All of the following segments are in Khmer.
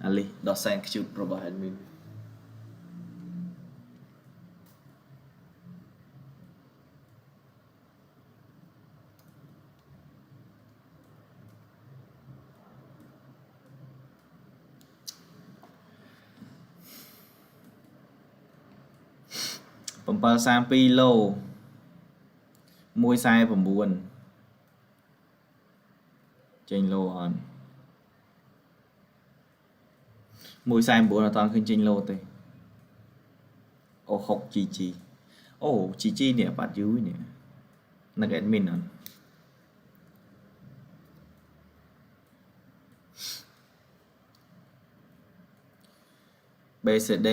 Ali dosen kecil perubahan admin 732 ឡូ 149 ចេញឡូអត់ 149 អត់តាន់ឃើញចេញឡូទេអូ 6GG អូ GG នេះបាត់យូរនេះនឹង admin អត់ BCD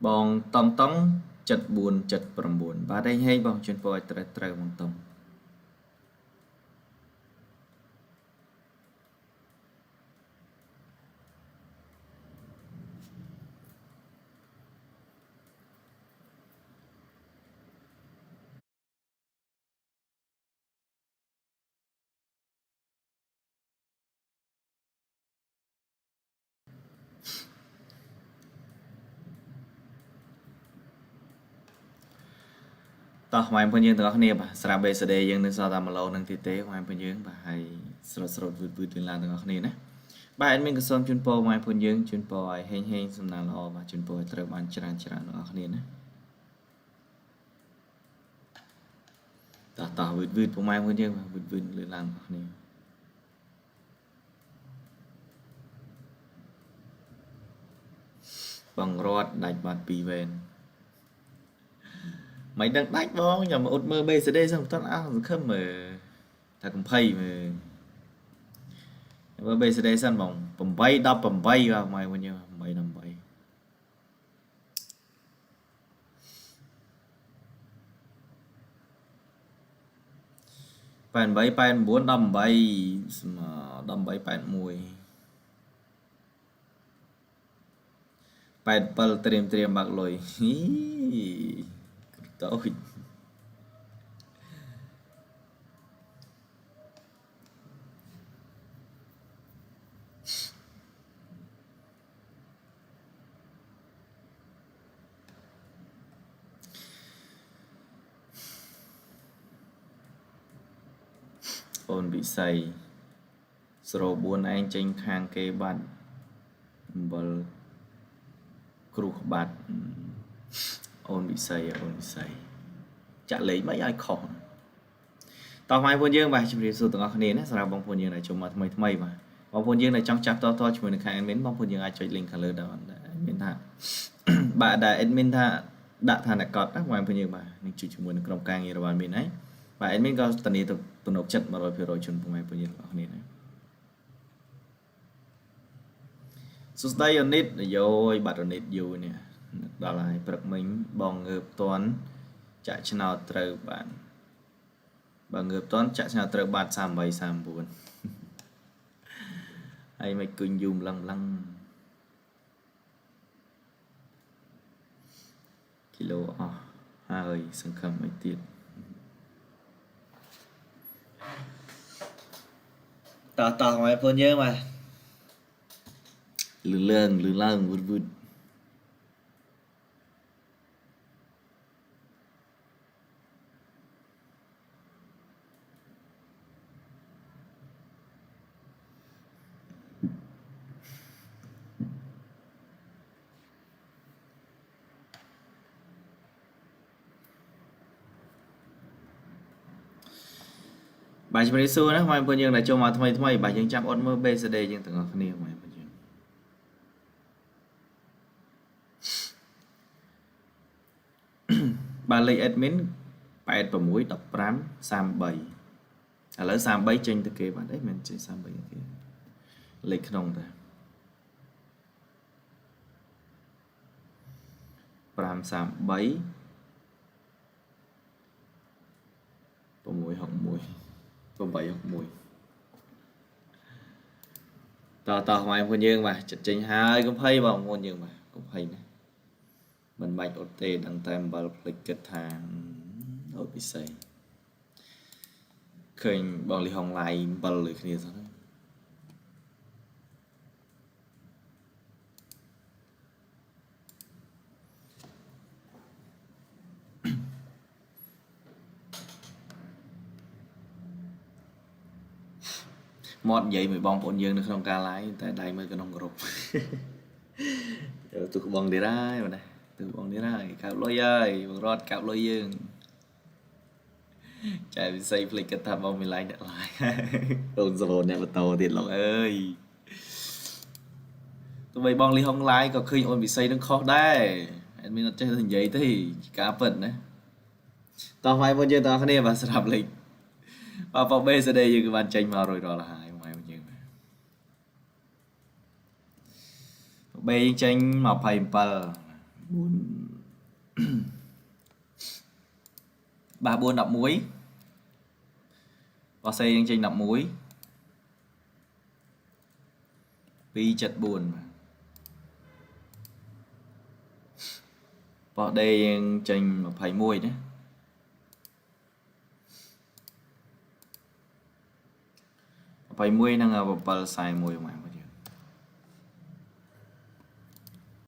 បងតង់74 79បាទហេងបងជូនពរឲ្យត្រូវបងតង់ តោះមកយើងទាំងអស់គ្នាបាទស្រាប់ BCD យើងនឹងសល់តែ1ឡូនឹងទៀតទេមកយើងបាទហើយស្រត់វឺតឡើងទាំងអស់គ្នាណាបាទ admin ក៏សូមជូនពរមកយើងជូនពរឲ្យហេងសំណាងល្អបាទជូនពរឲ្យត្រូវបានច្រើនទាំងអស់គ្នាណាតោះវឺតពុកម៉ែយើងវឺតលឿនឡើងទាំងអស់គ្នាបងរត់ដាច់បាត់2វេនមិនដឹងដាច់បងខ្ញុំអ៊ុតមើល BCD សិនមិនទាន់អស់សង្ឃឹមមើលថាកំភៃមើលមើល BCD សិនបង8 18បាទមកវិញ8 18 88 89 18ស្មើ18 81 87ត្រៀមបាក់លុយហ៊ីតូចអូនវិស័យស្រោ4ឯងចេញខាងគេបាត់អំបិលគ្រូក្បាត់អូនវិស័យចាក់លេខមិនឲ្យខុសតោះមកបងយើងបាទជម្រាបសួរទាំងអស់គ្នាណាសម្រាប់បងប្អូនយើងដែលចូលមកថ្មីបាទបងប្អូនយើងដែលចង់ចាប់តជាមួយនឹងខាង admin បងប្អូនយើងអាចចុច link ខាងលើដែរadmin ថាបាទដែល admin ថាដាក់ឋានៈកត់ណាបងប្អូនយើងបាទនឹងជួយជាមួយនឹងក្រុមការងាររបស់ admin ហើយបាទ admin ក៏ធានាទំនុកចិត្ត 100% ជូនបងប្អូនយើងទាំងអស់គ្នាណាសួស្ដីអូនីតយោយបាត់អូនីតយូរនេះដល់ហើយព្រឹកមិញបងងើបតន់ចាក់ឆ្នោតត្រូវបានបើងើបតន់ចាក់ឆ្នោតត្រូវបាន38 39ហើយមិនគុញយូរម្លឹងគីឡូអស់ហើយសង្ឃឹមមិនទៀតតោះមកបងប្អូនយើងបាទលឺឡើងវឺតបាទជំរាបសួរណាបងប្អូនយើងដែលចូលមកថ្មីបាទយើងចាប់អត់មើល BCD យើងទាំងអស់គ្នាបងប្អូនយើងបាទលេខ admin 86 15 33ឥឡូវ33ចេញទៅគេបាទអីមិនចេញ33ទេលេខក្នុងតា533 661 861តោះមកបងយើងបាទចិត្តចេញហើយកុំភ័យបងប្អូនយើងបាទកុំភ័យណាមិនបាច់អត់ទេដឹងតែអំបិលភ្លេចគិតថាអត់ពិសេសឃើញបងលីហុងឡាយអំបិលលើគ្នាសោះ mót vậy mới bong bổn dương được không ca lái tại đây mới cái nông group tụi bong đi ra mà này tụi bong đi ra cạo lôi ơi bằng rót cạo lôi dương chạy xây flick cái thằng bong mình lại nhận lại ôn rồi nè mà tàu tiền lòng ơi tụi bay bong ly hông lại có khi ôn bị xây nó khó đây anh mình chơi thành vậy thì cá phần đấy tao phải bao nhiêu tao cái này và sẽ làm lịch và phòng B sẽ đây như cái bàn tranh vào rồi đó là hai ngoài bao nhiêu B tranh màu phải bờ bốn ba buôn đập muối và xây tranh đập muối pi chật buồn và đây tranh mà phải muối đấy phải muối năng vào bờ xài muối mà